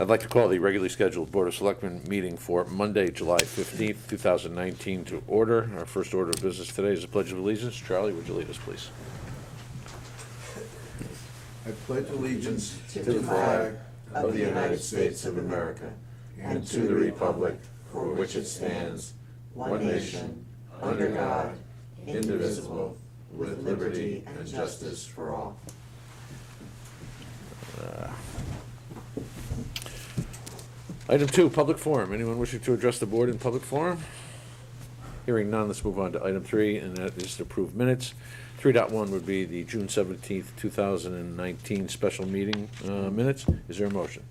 I'd like to call the regularly scheduled Board of Selectmen meeting for Monday, July 15th, 2019 to order. Our first order of business today is the Pledge of Allegiance. Charlie, would you lead us, please? I pledge allegiance to the flag of the United States of America and to the republic for which it stands, one nation, under God, indivisible, with liberty and justice for all. Item 2, public forum. Anyone wishing to address the board in public forum? Hearing none, let's move on to item 3, and that is to approve minutes. 3.1 would be the June 17th, 2019 special meeting minutes. Is there a motion?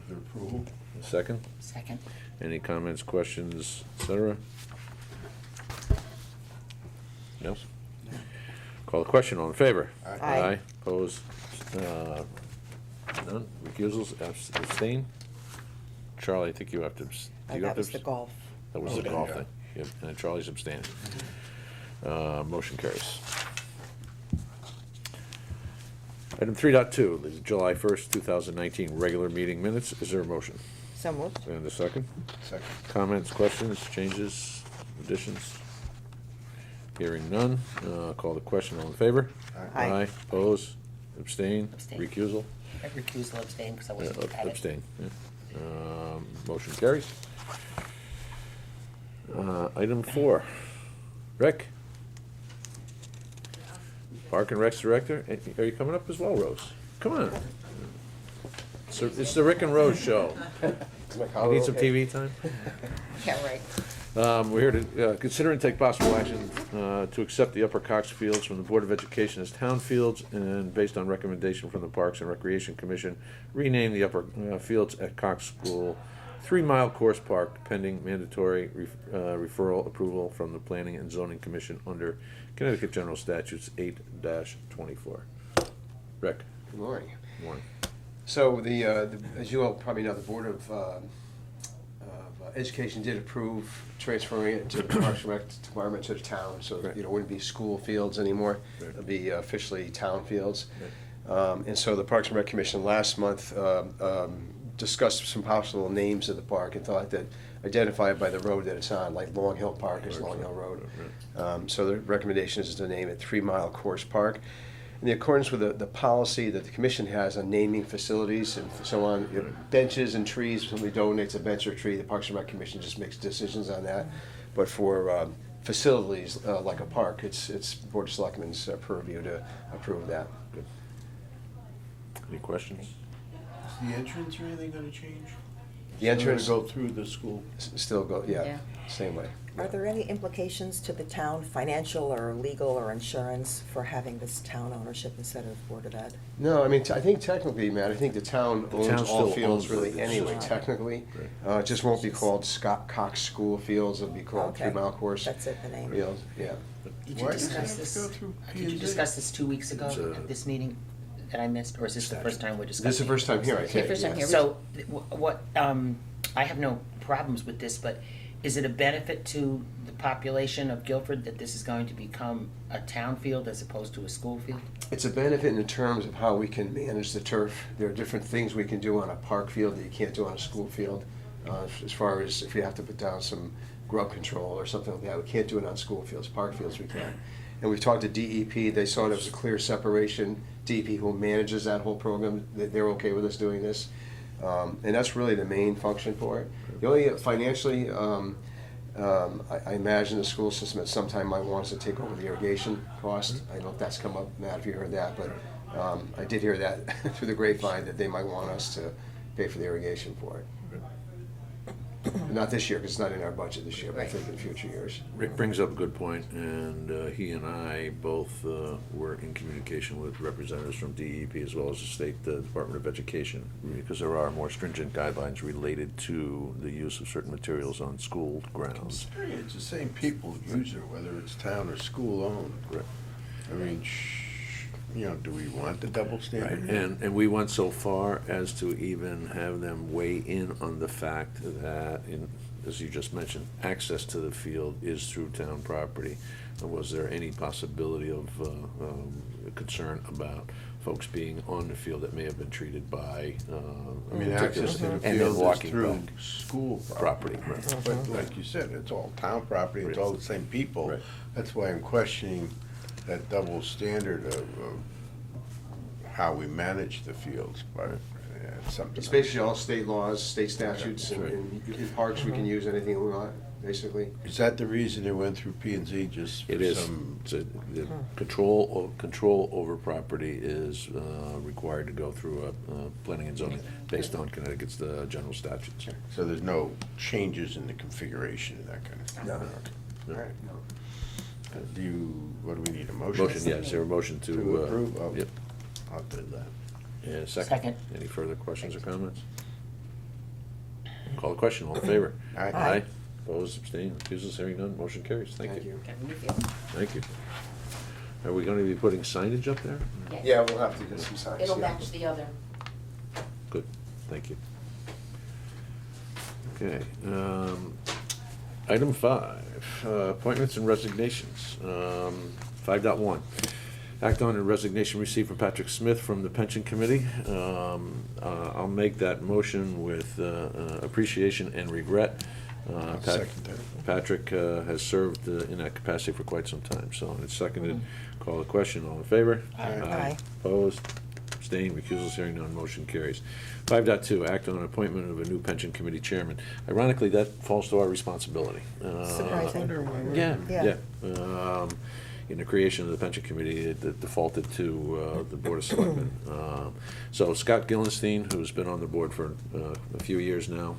The approval? A second? Second. Any comments, questions, etc.? No? Call the question. All in favor? Aye. Opposed? None? Recusals? Abstain? Charlie, I think you have to. That was the golf. That was the golf thing. Yep, and Charlie's abstaining. Motion carries. Item 3.2, the July 1st, 2019 regular meeting minutes. Is there a motion? So moved. And a second? Second. Comments, questions, changes, additions? Hearing none. Call the question. All in favor? Aye. Oppose? Abstain? Abstain. Recusal? I recusal abstain because I wasn't at it. Abstain. Yeah. Motion carries. Item 4. Rick? Park and Recs Director? Are you coming up as well, Rose? Come on. It's the Rick and Rose show. You need some TV time? Yeah, right. We're here to consider and take possible action to accept the Upper Cox Fields from the Board of Education as town fields, and based on recommendation from the Parks and Recreation Commission, rename the Upper Fields at Cox School 3 Mile Course Park, pending mandatory referral approval from the Planning and Zoning Commission under Connecticut General Statutes 8-24. Rick? Good morning. Good morning. So as you all probably know, the Board of Education did approve transferring it to the Parks and Rec Department to the town, so Right. it wouldn't be school fields anymore. Right. It'll be officially town fields. And so the Parks and Rec Commission last month discussed some possible names of the park and thought that identified by the road that it's on, like Long Hill Park is Long Hill Road. So the recommendation is to name it 3 Mile Course Park. In accordance with the policy that the commission has on naming facilities and so on, benches and trees, if somebody donates a bench or tree, the Parks and Rec Commission just makes decisions on that. But for facilities like a park, it's Board of Selectmen's purview to approve that. Good. Any questions? Is the entrance or anything gonna change? The entrance Go through the school? still go, yeah, Yeah. same way. Are there any implications to the town, financial or legal or insurance, for having this town ownership instead of Board of Ed? No, I mean, I think technically, Matt, I think the town The owns town all still fields owns really it. anyway, Right. technically. Right. It just won't be called Cox School Fields, it'll be called Okay. 3 Mile Course That's it, the name. Fields, yeah. Did Why you does it discuss have to this? go through Did you P&Z? discuss this 2 weeks ago It's a- at this meeting that I missed, or is this the first time we're discussing? This is the first time here, I Okay, think. first time yeah. here. So, what? I have no problems with this, but is it a benefit to the population of Guilford that this is going to become a town field as opposed to a school field? It's a benefit in terms of how we can manage the turf. There are different things we can do on a park field that you can't do on a school field. As far as if you have to put down some grub control or something like that, we can't do it on school fields. Park fields we can. And we've talked to DEP, they saw there was a clear separation. DEP, who manages that whole program, they're okay with us doing this. And that's really the main function for it. The only financially, I imagine the school system at some time might want us to take over the irrigation cost. I don't know if that's come up, Matt, if you heard that, but I did hear that through the grapevine, that they might want us to pay for the irrigation for it. Not this year, because it's not in our budget this year, but I think in future years. Rick brings up a good point, and he and I both were in communication with representatives from DEP as well as the State Department of Education, because there are more stringent guidelines related to the use of certain materials on school grounds. It's the same people who use it, whether it's town or school owned. Correct. I mean, do we want the double Right, standard? and we went so far as to even have them weigh in on the fact that, as you just mentioned, access to the field is through town property. Was there any possibility of concern about folks being on the field that may have been treated by, I mean, access to the and then field is walking through back. school Property, property. right. But like you said, it's all town property, it's Right. all the same people. Right. That's why I'm questioning that double standard of how we manage the fields, but it's something. It's basically all state laws, state statutes, That's right. and in parks, we can use anything we want, basically. Is that the reason it went through P and Z, just for It is, some? the control over property is required to go through planning and zoning based on Connecticut's general statutes. So there's no changes in the configuration and that kind of stuff? No. No. All right. What do we need, a motion? Motion, yes, there a motion to? To approve? Oh, Yep. I'll do that. Yeah, second. Second. Any further questions or comments? Call the question, all in favor? Aye. Aye. Opposed, abstained, recusals, hearing none, motion carries. Thank you. Thank you. Are we gonna be putting signage up there? Yeah, we'll have to get some signs. It'll yeah. match the other. Good, thank you. Okay, item 5, appointments and resignations. 5.1, act on a resignation received from Patrick Smith from the Pension Committee. I'll make that motion with appreciation and regret. Second that. Patrick has served in that capacity for quite some time, so it's seconded. Call the question, all in favor? Aye. Opposed, abstained, recusals, hearing none, motion carries. 5.2, act on an appointment of a new pension committee chairman. Ironically, that falls to our responsibility. Surprising. Yeah, Yeah. yeah. In the creation of the pension committee, it defaulted to the Board of Selectmen. So Scott Gillenstein, who's been on the board for a few years now,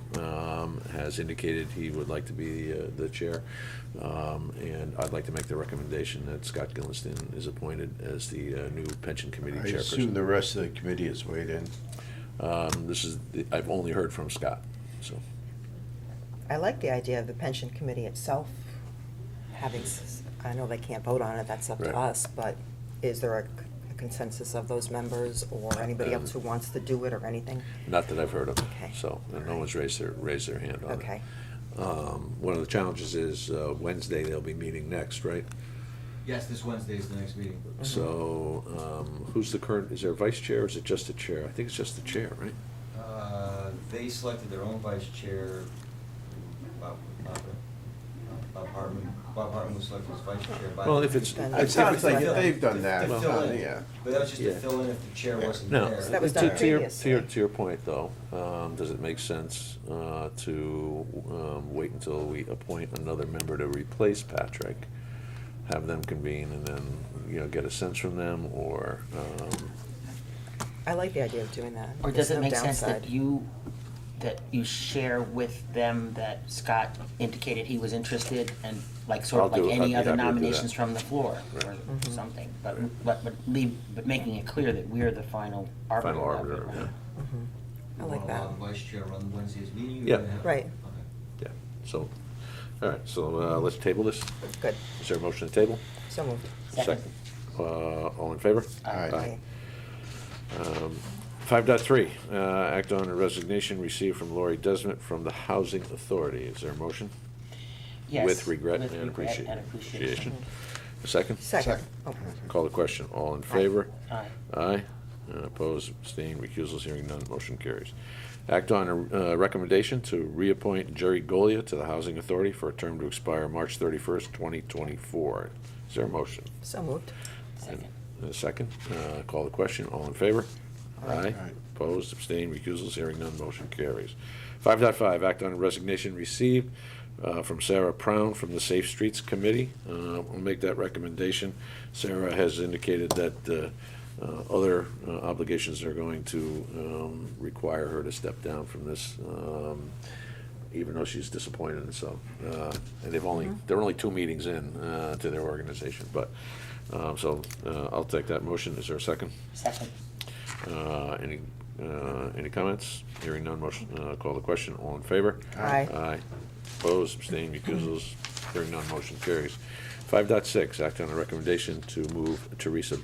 has indicated he would like to be the chair. And I'd like to make the recommendation that Scott Gillenstein is appointed as the new pension committee I assume chairperson. the rest of the committee has weighed in. I've only heard from Scott, so. I like the idea of the pension committee itself having, I know they can't vote on it, that's up Right. to us, but is there a consensus of those members or anybody else who wants to do it or anything? Not that I've heard of, Okay. so, and no one's raised their hand on it. Okay. One of the challenges is Wednesday, they'll be meeting next, right? Yes, this Wednesday is the next meeting. So, who's the current, is there a vice chair or is it just a chair? I think it's just the chair, right? They selected their own vice chair, Bob Hartman was selected as vice chair by. Well, if it's. Then- It sounds like Well, they've done that, To fill in. yeah. But that was just to Yeah. fill in if the chair wasn't No, there. So that was done to your previously. point, though, does it make sense to wait until we appoint another member to replace Patrick? Have them convene and then, get a sense from them, or, I like the idea of doing that. Or does There's it no make sense that downside. you share with them that Scott indicated he was interested and like sort of I'll do like it. I'd any be other happy to do nominations that. from the floor Right. or Mhm. something, Right. but making it clear that we're the final arbiter. Final of it, arbiter, right? yeah. Mhm. I like You that. wanna allow the vice chair run Wednesday's meeting? or Yeah. you have- Right. Okay. Yeah, so, all right, so let's table this. Good, Is there a motion to table? so moved. Second. All in favor? Aye. 5.3, act on a resignation received from Lori Desmond from the Housing Authority. Is there a motion? Yes. With regret with and regret and appreciation. A second? Second. Oh, Call the question. All in favor? Aye. Aye. Opposed, abstained, recusals, hearing none, motion carries. Act on a recommendation to reappoint Jerry Golia to the Housing Authority for a term to expire March 31st, 2024. Is there a motion? so moved. Second. And a second. Call the question. All in favor? Aye. Aye. Opposed, abstained, recusals, hearing none, motion carries. 5.5, act on a resignation received from Sarah Prown from the Safe Streets Committee. We'll make that recommendation. Sarah has indicated that other obligations are going to require her to step down from this, even though she's disappointed, so, and there are only 2 meetings in to their organization, but, so, I'll take that motion. Is there a second? Second. Any comments? Hearing none, motion, call the question. All in favor? Aye. Aye. Opposed, abstained, recusals, hearing none, motion carries. 5.6, act on a recommendation to move Teresa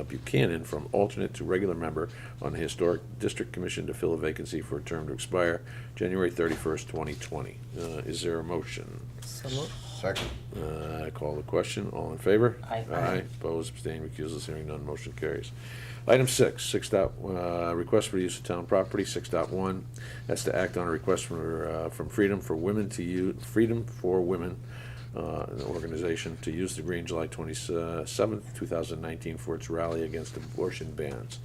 Buchanan from alternate to regular member on the Historic District Commission to fill a vacancy for a term to expire January 31st, 2020. Is there a motion? So moved. Second. Call the question. All in favor? Aye. Aye. Opposed, abstained, recusals, hearing none, motion carries. Item 6, request for the use of town property. 6.1, that's to act on a request from Freedom for Women to use, Freedom for Women, an organization, to use the green July 27th, 2019 for its rally against abortion bans.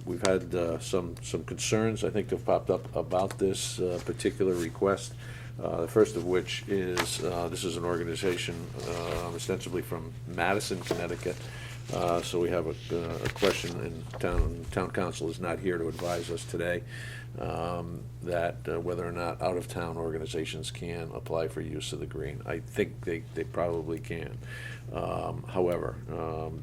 We've had some concerns, I think, have popped up about this particular request. The first of which is, this is an organization ostensibly from Madison, Connecticut. So we have a question, and town council is not here to advise us today, that whether or not out-of-town organizations can apply for use of the green. I think they probably can. However,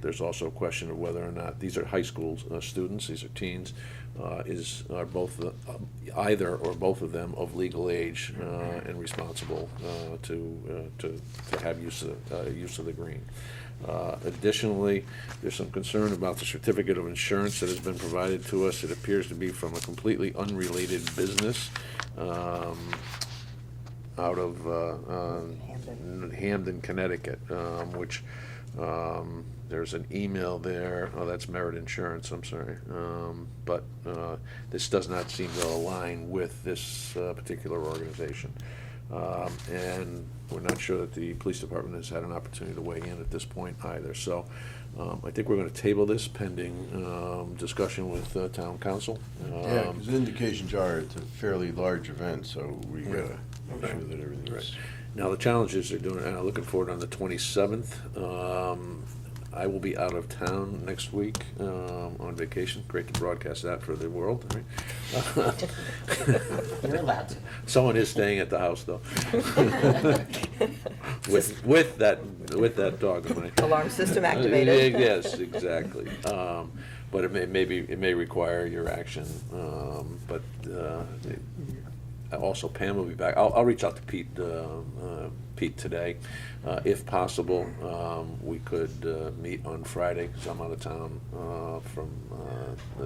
there's also a question of whether or not, these are high school students, these are teens, are both either or both of them of legal age and responsible to have use of the green. Additionally, there's some concern about the certificate of insurance that has been provided to us. It appears to be from a completely unrelated business out of Hamden, Connecticut, which there's an email there. Oh, that's Merit Insurance, I'm sorry. But this does not seem to align with this particular organization. And we're not sure that the police department has had an opportunity to weigh in at this point either. So I think we're going to table this pending discussion with town council. Yeah, because the indications are it's a fairly large event, so we gotta make sure that everything's. Right. Now, the challenges they're doing, and I'm looking forward on the 27th. I will be out of town next week on vacation. Great to broadcast that for the world, right? You're allowed to. Someone is staying at the house, though. with that dog of mine. Alarm system activated. Yes, exactly. But it may require your action. But also Pam will be back. I'll reach out to Pete today. If possible, we could meet on Friday, because I'm out of town from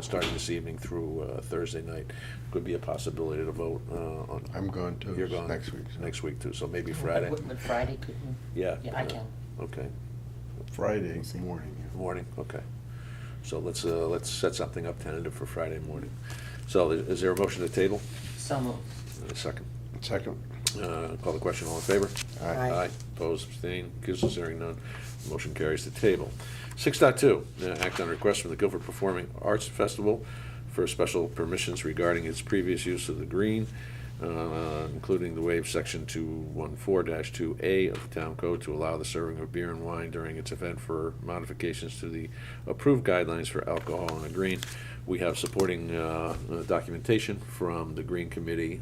starting this evening through Thursday night. Could be a possibility to vote on. I'm gone too. You're gone next week. So. Next week too, so maybe Friday. Would Friday, could we? Yeah. Yeah, I can. Okay. Friday morning. Yeah. Morning, okay. So let's set something up tentative for Friday morning. So is there a motion to table? So moved. A second. Second. Call the question, all in favor? Aye. Aye, opposed, abstained, recusals, hearing none, motion carries to table. 6.2, act on request from the Guilford Performing Arts Festival for special permissions regarding its previous use of the green, including the waive section 214-2A of the Town Code to allow the serving of beer and wine during its event for modifications to the approved guidelines for alcohol on the green. We have supporting documentation from the Green Committee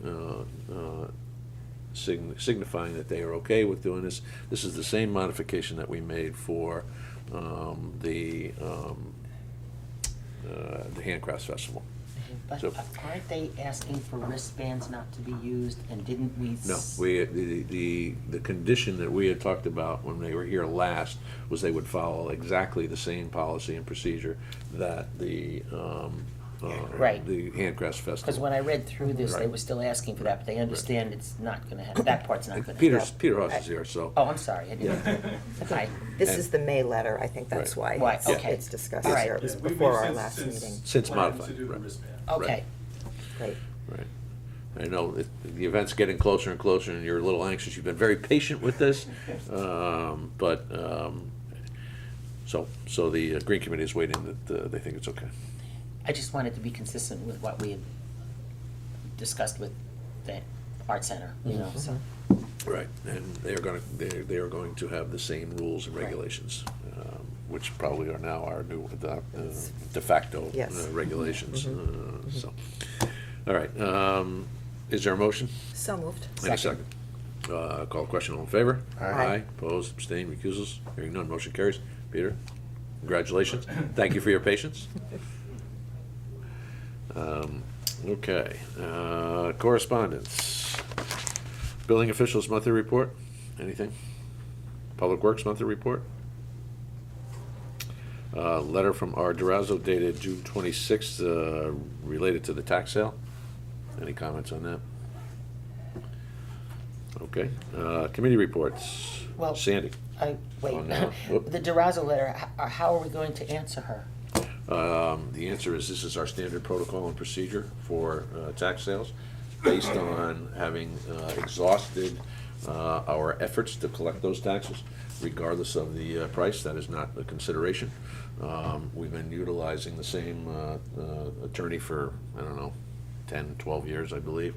signifying that they are okay with doing this. This is the same modification that we made for the Handcrafts Festival. But So- aren't they asking for wristbands not to be used, and didn't we? No, the condition that we had talked about when they were here last was they would follow exactly the same policy and procedure that the Right. the Handcrafts Festival. Because when I read through this, they Right. were still asking for that, but they understand it's not gonna happen, that part's not gonna Peter happen. Hoss is here, so. Oh, I'm sorry, I didn't. Hi. This is the May letter, I think that's Right. why Right, it's okay. it's discussed All right. here. It was Yeah, we've before our since- last since meeting. Since planned modified, to do the right. wristband. Okay, Great. Right. I know the event's getting closer and closer, and you're a little anxious. You've been very patient with this, but so the Green Committee is waiting that they think it's okay. I just wanted to be consistent with what we had discussed with the art center, you know, so. Right, and they are going to have the same rules and Right. regulations, which probably are now our new de facto Yes. Regulations. So, all right. Is there a motion? So moved. And a second. Call the question, all in favor? Aye. Opposed, abstained, recusals, hearing none, motion carries. Peter, congratulations. Thank you for your patience. Okay, correspondence. Building officials monthly report, anything? Public Works monthly report? Letter from R. Durazzo dated June 26th, related to the tax sale. Any comments on that? Okay, committee reports. Well, Sandy. Wait, Oh, no. Whoop. the Durazzo letter, how are we going to answer her? The answer is, this is our standard protocol and procedure for tax sales, based on having exhausted our efforts to collect those taxes, regardless of the price. That is not a consideration. We've been utilizing the same attorney for, I don't know, 10, 12 years, I believe,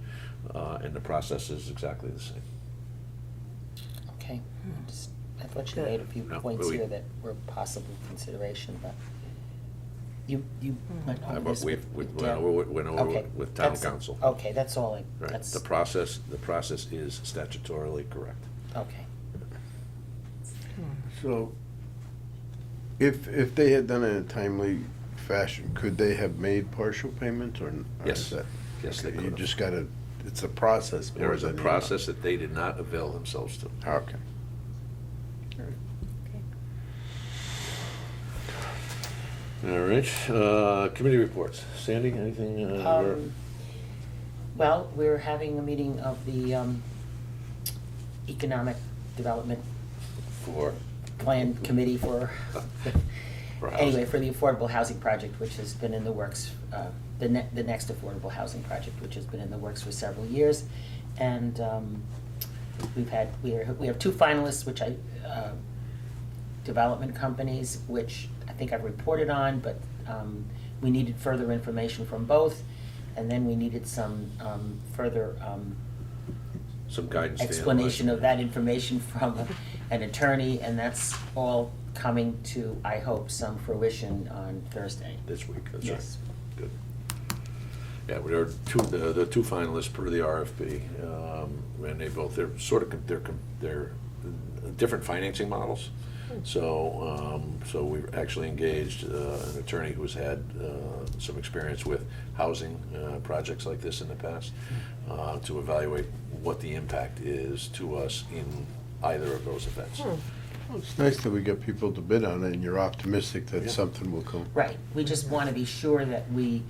and the process is exactly the same. Okay, I thought you Good. made a few No, points but we- here that were possible consideration, but you went over But this we with went Deb. over Okay, it with town that's- council. Okay, that's all, Right, that's, the process is statutorily correct. okay. So, if they had done it in a timely fashion, could they have made partial payments or? Yes. is that- Yes, they okay, could You have. just gotta, it's a process. There more is a than the process that they did not avail themselves to. amount. Okay. All right, committee reports. Sandy, anything? Well, we're having a meeting of the Economic Development For Plan Committee for, For housing. anyway, for the affordable housing project, which has been in the works, the next affordable housing project, which has been in the works for several years. And we have two finalists, which development companies, which I think I've reported on, but we needed further information from both. And then we needed some further Some guidance. to explanation analyze. of that information from an attorney, and that's all coming to, I hope, some fruition on Thursday. This week, that's right. Yes. Good. Yeah, there are the two finalists per the RFP, and they're different financing models. So we've actually engaged an attorney who's had some experience with housing projects like this in the past, to evaluate what the impact is to us in either of those events. Well, it's nice that we get people to bid on it, and you're optimistic that Yeah. something will come. Right, we just want to be sure that we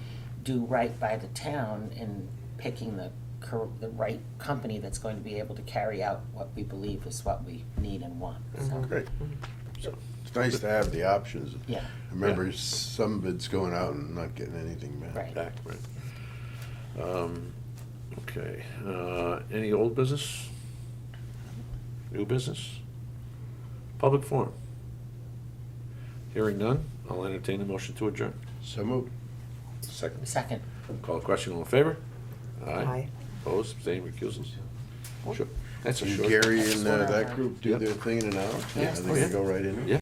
do right by the town in picking the right company that's going to be able to carry out what we believe is what we need and want, so. Great. So, It's nice to have the options. Yeah. I remember some bids going out and not getting anything back. Right. back, right. Okay, any old business? New business? Public forum? Hearing none, I'll entertain a motion to adjourn. So moved. Second. Second, Call a question, all in favor? Aye. Opposed, abstained, recusals? Sure. That's a You, short. Gary That's and what I that heard. group do Yep. their thing in an hour? Yeah. I think Oh, yeah. they go right in. Yeah.